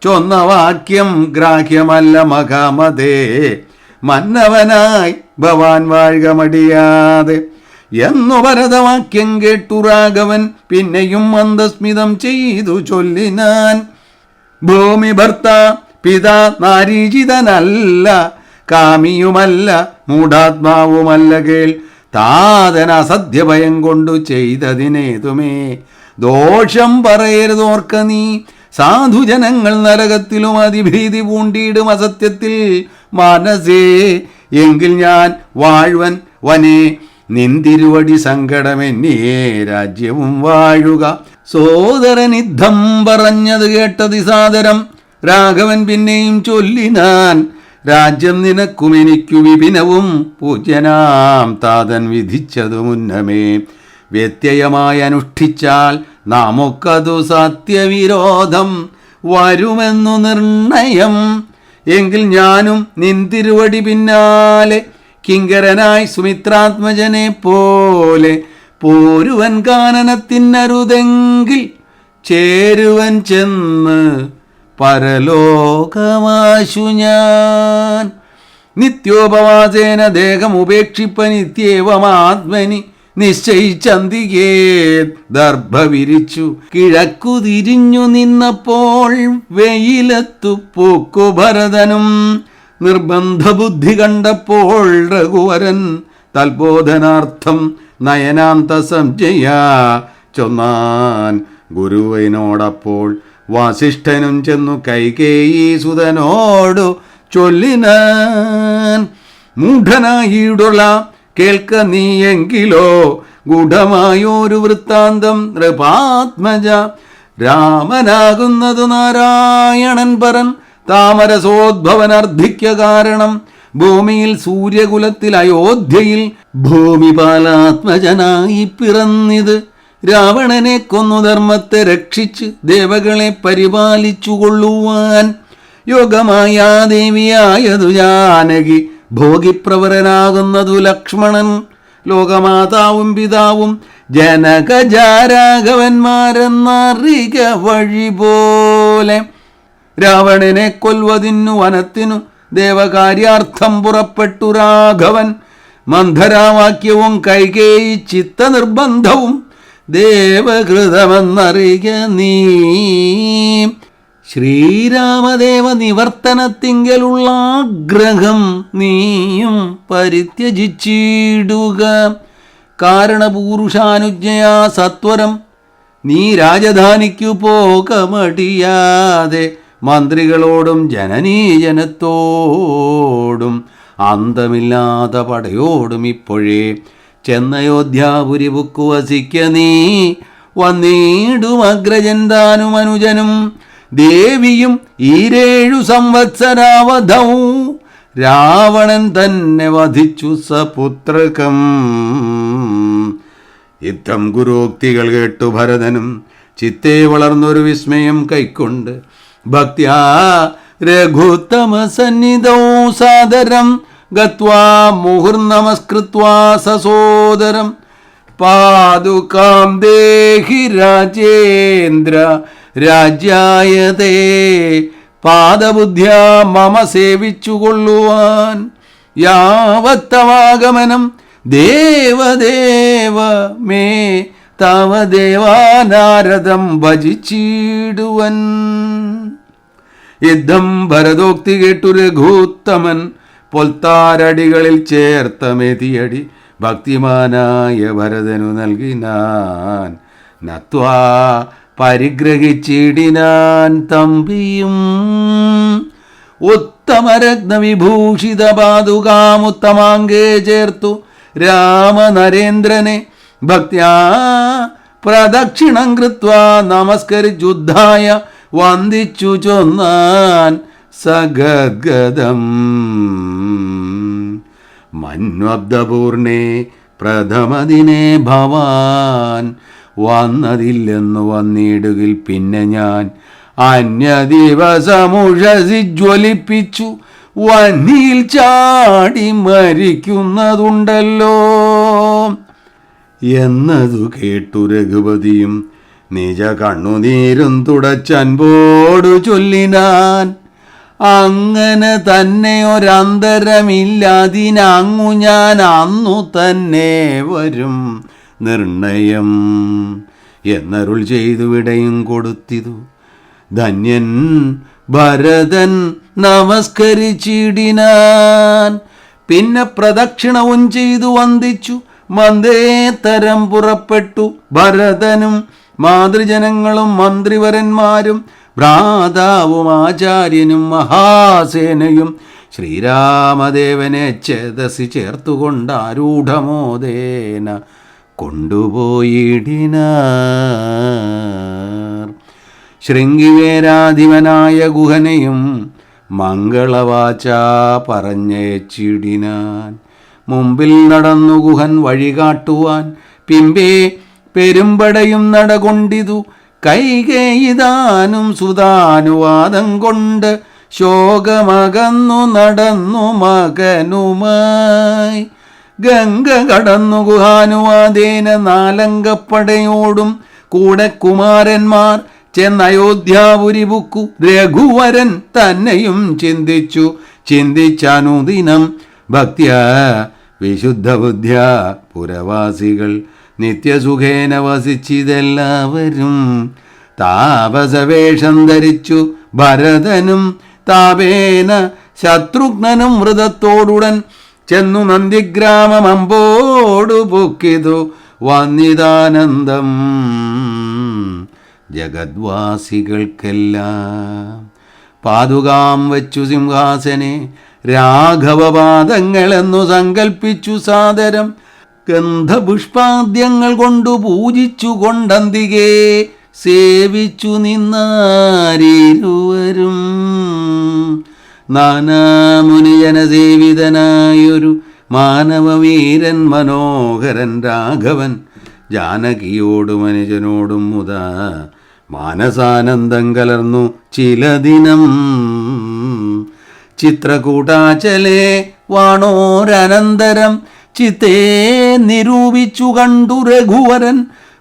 ചൊന്ന വാക്യം ഗ്രാഹ്യമല്ല മഹാമതേ. മന്നവനായി ഭവാൻ വാഴ്ക മടിയാതെ എന്നു ഭരതവാക്യം കേട്ടു രാഘവൻ പിന്നെയും മന്ദസ്മിതം ചെയ്തു ചൊല്ലിനാൻ. ഭൂമി ഭർത്ത പിതാ നാരീജിതനല്ല കാമിയുമല്ല മൂഢാത്മാവുമല്ല കേൾ. താതന അസധ്യഭയം കൊണ്ടു ചെയ്തതിനേതുമേ ദോഷം പറയരുതോർക്ക നീ. സാധുജനങ്ങൾ നരകത്തിലും അതിഭീതി പൂണ്ടിയിടും അസത്യത്തിൽ മനസ്സേ. എങ്കിൽ ഞാൻ വാഴ്വൻ വനേ നിന്തിരുവടി സങ്കടമെന്നേ രാജ്യവും വാഴുക. സോദരനിദ്ധം പറഞ്ഞത് കേട്ടതി സാദരം രാഘവൻ പിന്നെയും ചൊല്ലിനാൻ. രാജ്യം നിനക്കും എനിക്കു വിപിനവും പൂജ്യനാം താതൻ വിധിച്ചതു മുന്നമേ. വ്യത്യയമായി അനുഷ്ഠിച്ചാൽ നമുക്കതു സത്യവിരോധം വരുമെന്നു നിർണയം. എങ്കിൽ ഞാനും നിന്തിരുവടി പിന്നാലെ കിങ്കരനായി സുമിത്രാത്മജനെ പോലെ പോരുവൻ കാനനത്തിനരുതെങ്കിൽ ചേരുവൻ ചെന്ന് പരലോകമാശു ഞാൻ. നിത്യോപവാസേന ദേഹം ഉപേക്ഷിപ്പ നിത്യേവമാത്മനി നിശ്ചയിച്ചന്തികേ ദർഭ വിരിച്ചു കിഴക്കു തിരിഞ്ഞു നിന്നപ്പോൾ വെയിലത്തു പൂക്കു ഭരതനും. നിർബന്ധ ബുദ്ധി കണ്ടപ്പോൾ രഘുവരൻ തൽബോധനാർത്ഥം നയനാന്ത സംജയ ചൊന്നാൻ ഗുരുവിനോടപ്പോൾ. വാസിഷ്ഠനും ചെന്നു കൈകേയി സുതനോടു ചൊല്ലിനാൻ. മൂഢനായിടുള്ള കേൾക്ക നീയെങ്കിലോ ഗൂഢമായൊരു വൃത്താന്തം നൃപാത്മജ. രാമനാകുന്നതു നാരായണൻ പരൻ താമരസോദ്ഭവനർദ്ധിക്ക കാരണം. ഭൂമിയിൽ സൂര്യകുലത്തിൽ അയോധ്യയിൽ ഭൂമിപാലാത്മജനായി പിറന്നിത്. രാവണനെ കൊന്നു ധർമ്മത്തെ രക്ഷിച്ച് ദേവകളെ പരിപാലിച്ചു കൊള്ളുവാൻ. യോഗമായ ദേവിയായതു ജാനകി ഭോഗിപ്രവരനാകുന്നതു ലക്ഷ്മണൻ. ലോകമാതാവും പിതാവും ജനകജാരാഘവന്മാരെന്നറിക വഴി പോലെ. രാവണനെ കൊല്വതിന്നു വനത്തിനു ദേവകാര്യാർത്ഥം പുറപ്പെട്ടു രാഘവൻ. മന്ധരാവാക്യവും കൈകേയി ചിത്തനിർബന്ധവും ദേവകൃതമെന്നറിക നീ. ശ്രീരാമദേവ നിവർത്തനത്തിങ്കലുള്ള ആഗ്രഹം നീയും പരിത്യജിച്ചിടുക. കാരണപൂരുഷാനുജ്ഞയാ സത്വരം നീ രാജധാനിക്കു പോക മടിയാതെ. മന്ത്രികളോടും ജനനീജനത്തോടും അന്തമില്ലാത്ത പടയോടും ഇപ്പോഴേ ചെന്നയോധ്യാപുരി പുക്കു വസിക്ക നീ. വന്നീടും അഗ്രജൻ താനും അനുജനും ദേവിയും 7 സംവത്സരാവധൗ. രാവണൻ തന്നെ വധിച്ചു സപുത്രകം. യുദ്ധം ഗുരോക്തികൾ കേട്ടു ഭരതനും ചിത്തേ വളർന്നൊരു വിസ്മയം കൈക്കൊണ്ട് ഭക്ത്യാ രഘുത്തമ സന്നിധൗ സാദരം ഗത്വാ മുഹുർനമസ്കൃത്വാ സസോദരം പാദുകാം ദേഹി രാജേന്ദ്ര രാജ്യായതേ പാദബുദ്ധ്യാ മമ സേവിച്ചുകൊള്ളുവാൻ യാവത്തവാഗമനം ദേവദേവ മേ താവദേവാനാരദം ഭജിച്ചിടുവൻ. യുദ്ധം ഭരതോക്തി കേട്ടു രഘുത്തമൻ പൊൽത്താരടികളിൽ ചേർത്ത മെതിയടി ഭക്തിമാനായ ഭരതനു നൽകിനാൻ. നത്വാ പരിഗ്രഹിച്ചിടിനാൻ തമ്പിയും. ഉത്തമരത്നവിഭൂഷിത പാതുകാമുത്തമാങ്കേ ചേർത്തു രാമനരേന്ദ്രനെ ഭക്ത്യാ പ്രദക്ഷിണം കൃത്വാ നമസ്കരിച്ചുദ്ധായ വന്ദിച്ചു ചൊന്നാൻ സഗദ്ഗദം. മന്വബ്ദപൂർണേ പ്രഥമദിനെ ഭവാൻ വന്നതില്ലെന്നു വന്നിടുകിൽ പിന്നെ ഞാൻ അന്യദിവസമുഷസി ജ്വലിപ്പിച്ചു വന്നിയിൽ ചാടി മരിക്കുന്നതുണ്ടല്ലോ എന്നതു കേട്ടു രഘുപതിയും നിജ കണ്ണുനീരും തുടച്ചൻപോടു ചൊല്ലിനാൻ. അങ്ങനെ തന്നെ ഒരന്തരമില്ലാതിനങ്ങു ഞാൻ അന്നു തന്നെ വരും നിർണയം എന്നരുൾ ചെയ്തു വിടയും കൊടുത്തിതു. ധന്യൻ ഭരതൻ നമസ്കരിച്ചിടിനാൻ. പിന്നെ പ്രദക്ഷിണവും ചെയ്തു വന്ദിച്ചു മന്ദേതരം പുറപ്പെട്ടു ഭരതനും മാതൃജനങ്ങളും മന്ത്രിവരന്മാരും ഭ്രാതാവും ആചാര്യനും മഹാസേനയും ശ്രീരാമദേവനെ ചേതസി ചേർത്തുകൊണ്ട് ആരൂഢമോദേന കൊണ്ടുപോയിടിനാർ. ശൃംഗിവേരാധിപനായ ഗുഹനെയും മംഗളവാച പറഞ്ഞയച്ചിടിനാൻ. മുമ്പിൽ നടന്നു ഗുഹൻ വഴികാട്ടുവാൻ പിമ്പേ പെരുമ്പടയും നടകൊണ്ടിതു. കൈകേയിതാനും സുതാനുവാദം കൊണ്ട് ശോകമകന്നു നടന്നു മകനുമായി. ഗംഗ കടന്നു ഗുഹാനുവാദേന നാലങ്കപ്പടയോടും കൂടെ കുമാരന്മാർ ചെന്നയോധ്യാപുരി ബുക്കു. രഘുവരൻ തന്നെയും ചിന്തിച്ചനുദിനം ഭക്ത്യ വിശുദ്ധ ബുദ്ധ്യ പുരവാസികൾ നിത്യസുഖേന വസിച്ചിതെല്ലാവരും. താപസവേഷം ധരിച്ചു ഭരതനും താപേന ശത്രുഘ്നനും വ്രതത്തോടുടൻ ചെന്നു നന്ദിഗ്രാമമമ്പോടു പൊക്കിതു വന്നിതാനന്ദം ജഗദ്വാസികൾക്കെല്ലാം. പാതുകാം വച്ചു സിംഹാസനെ രാഘവപാദങ്ങളെന്നു സങ്കൽപ്പിച്ചു സാദരം ഗന്ധപുഷ്പാദ്യങ്ങൾ കൊണ്ടു പൂജിച്ചു കൊണ്ടന്തികെ സേവിച്ചു നിന്നാരിരുവരും. നാനാമുനിജനസേവിതനായൊരു മാനവവീരൻ മനോഹരൻ രാഘവൻ ജാനകിയോടും അനുജനോടും മുതാ മാനസാനന്ദം കലർന്നു ചില ദിനം. ചിത്രകൂടാചലേ വാണോരനന്തരം ചിത്തേ നിരൂപിച്ചു കണ്ടു രഘുവരൻ.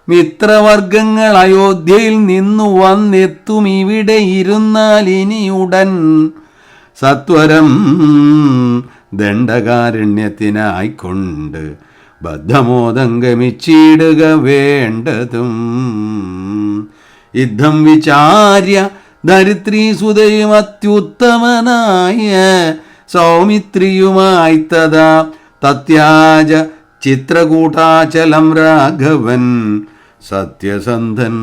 മിത്രവർഗങ്ങൾ അയോധ്യയിൽ നിന്നു വന്നെത്തും ഇവിടെ ഇരുന്നാൽ ഇനിയുടൻ സത്വരം ദണ്ഡകാരണ്യത്തിനായിക്കൊണ്ട് ബദ്ധമോദം ഗമിച്ചിടുക വേണ്ടതും. യുദ്ധം വിചാര്യ ധരിത്രീസുതയും അത്യുത്തമനായ സൗമിത്രിയുമായി തഥാ തത്യാജ ചിത്രകൂടാചലം രാഘവൻ സത്യസന്ധൻ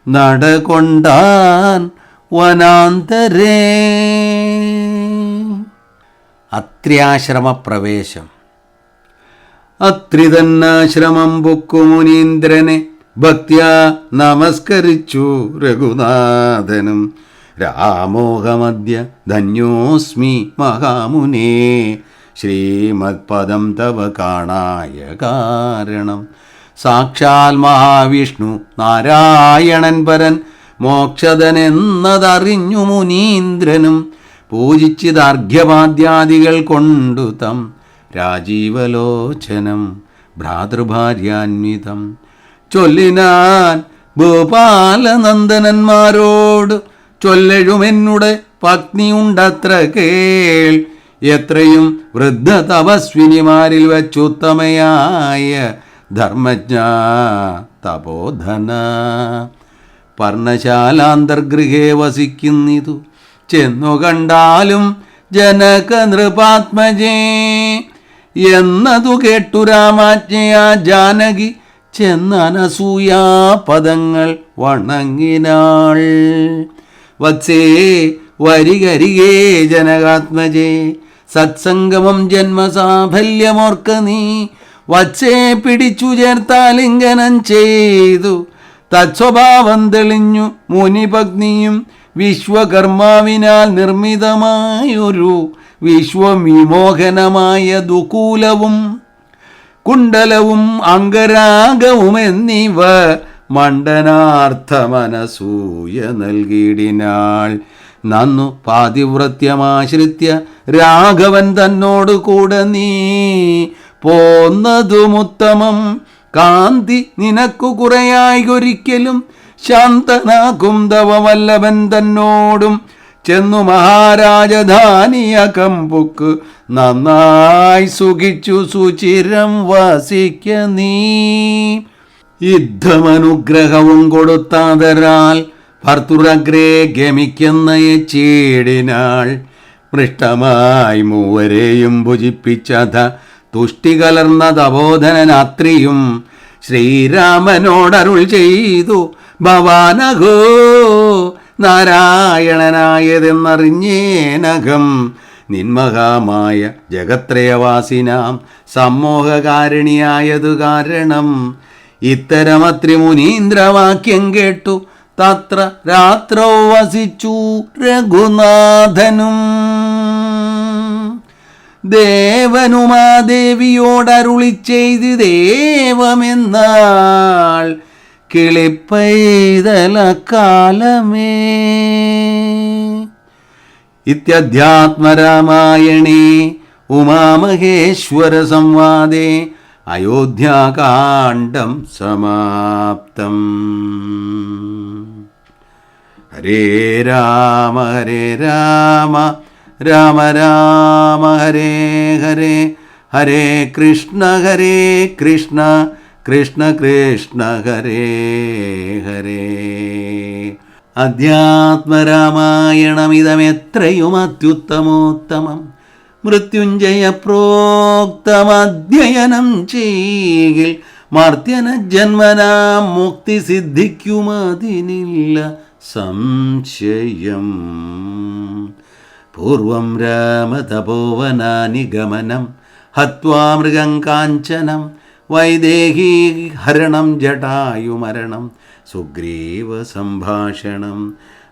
നടകൊണ്ടാൻ വനാന്തരേ. അത്ര്യാശ്രമപ്രവേശം. അത്രിതന്നാശ്രമം പൊക്കു മുനീന്ദ്രനെ ഭക്ത്യാ നമസ്കരിച്ചു രഘുനാഥനും. രാമോഹമദ്യ ധന്യോസ്മി മഹാമുനേ ശ്രീമത്പദം തവ കാണായ കാരണം. സാക്ഷാൽ മഹാവിഷ്ണു നാരായണൻ പരൻ മോക്ഷദൻ എന്നതറിഞ്ഞു മുനീന്ദ്രനും പൂജിച്ചിതർഘ്യപാദ്യാദികൾ കൊണ്ടു തം രാജീവലോചനം ഭ്രാതൃഭാര്യാന്വിതം ചൊല്ലിനാൻ ഭൂപാലനന്ദനന്മാരോട് ചൊല്ലെഴുമെന്നുടെ പത്നിയുണ്ടത്ര കേൾ. എത്രയും വൃദ്ധ തപസ്വിനിമാരിൽ വച്ചുത്തമയായ ധർമ്മജ്ഞ തപോധന പർണശാലാന്തർഗൃഹേ വസിക്കുന്നിതു ചെന്നു കണ്ടാലും ജനക നൃപാത്മജേ എന്നതു കേട്ടു രാമാജ്ഞയാ ജാനകി ചെന്നനസൂയാ പദങ്ങൾ വണങ്ങിനാൾ. വത്സേ വരികരികേ ജനകാത്മജേ സത്സംഗമം ജന്മസാഫല്യമോർക്ക നീ. വത്സേ പിടിച്ചു ചേർത്താലിംഗനം ചെയ്തു തത്സ്വഭാവം തെളിഞ്ഞു മുനിപത്നിയും വിശ്വകർമാവിനാൽ നിർമ്മിതമായൊരു വിശ്വവിമോഹനമായ ദുകൂലവും കുണ്ടലവും അംഗരാഗവും എന്നിവ മണ്ഡനാർത്ഥമനസൂയ നൽകിയിടിനാൾ. നന്നു പാതിവ്രത്യമാശ്രിത്യ രാഘവൻ തന്നോട് കൂടെ നീ പോന്നതുമുത്തമം. കാന്തി നിനക്കു കുറയായി ഒരിക്കലും ശാന്തനാക്കും തവവല്ലഭൻ തന്നോടും ചെന്നു മഹാരാജധാനിയ കമ്പുക്ക് നന്നായി സുഖിച്ചു സുചിരം വസിക്ക നീ. യുദ്ധമനുഗ്രഹവും കൊടുത്താതരാൽ ഭർത്തുരഗ്രേ ഗമിക്കുന്നയച്ചീടിനാൾ. പൃഷ്ടമായി മൂവരെയും ഭുജിപ്പിച്ചത തുഷ്ടി കലർന്ന തപോധനനാത്രിയും ശ്രീരാമനോടരുൾ ചെയ്തു ഭവാനഘോ നാരായണനായതെന്നറിഞ്ഞേനകം നിന്മഹാമായ ജഗത്രയവാസിനാം സമ്മോഹകാരിണിയായതു കാരണം. ഇത്തരമത്രി മുനീന്ദ്രവാക്യം കേട്ടു തത്ര രാത്രോ വസിച്ചു രഘുനാഥനും. ദേവനുമാദേവിയോടരുളി ചെയ്തു ദേവമെന്നാൾ കിളിപ്പൈതല കാലമേ. ഇത്യധ്യാത്മരാമായണേ ഉമാമഹേശ്വര സംവാദേ അയോധ്യാകാണ്ഡം സമാപ്തം. ഹരേ രാമ രാമ രാമ ഹരേ ഹരേ ഹരേ കൃഷ്ണ കൃഷ്ണ കൃഷ്ണ ഹരേ ഹരേ. അധ്യാത്മരാമായണമിതമെത്രയും അത്യുത്തമോത്തമം മൃത്യുഞ്ജയ പ്രോക്തമധ്യയനം ചെയ്യിൽ മർത്യന ജന്മനാം മുക്തി സിദ്ധിക്കുമതിനില്ല സംശയം. പൂർവം രാമതപോവനാനി ഗമനം ഹത്വാ മൃഗം കാഞ്ചനം വൈദേഹീ ഹരണം ജടായുമരണം സുഗ്രീവ സംഭാഷണം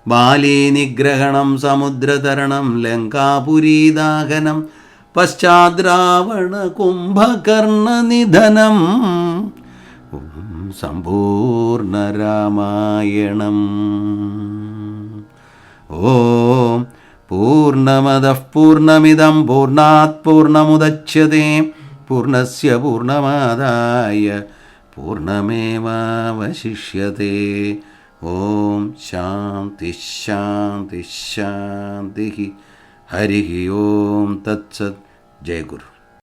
ബാലീ നിഗ്രഹണം സമുദ്രതരണം ലങ്കാപുരീദാഹനം പശ്ചാദ്രാവണ കുംഭകർണ നിധനം. സമ്പൂർണ്ണ രാമായണം. ഓം പൂർണ്ണമദഃ പൂർണ്ണമിദം പൂർണ്ണാത് പൂർണ്ണമുദച്യതേ പൂർണ്ണസ്യ പൂർണ്ണമാദായ പൂർണ്ണമേവാവശിഷ്യതേ. ഓം ശാന്തി ശാന്തി ശാന്തി. ഹരി ഓം തത്സത്. ജയ ഗുരു.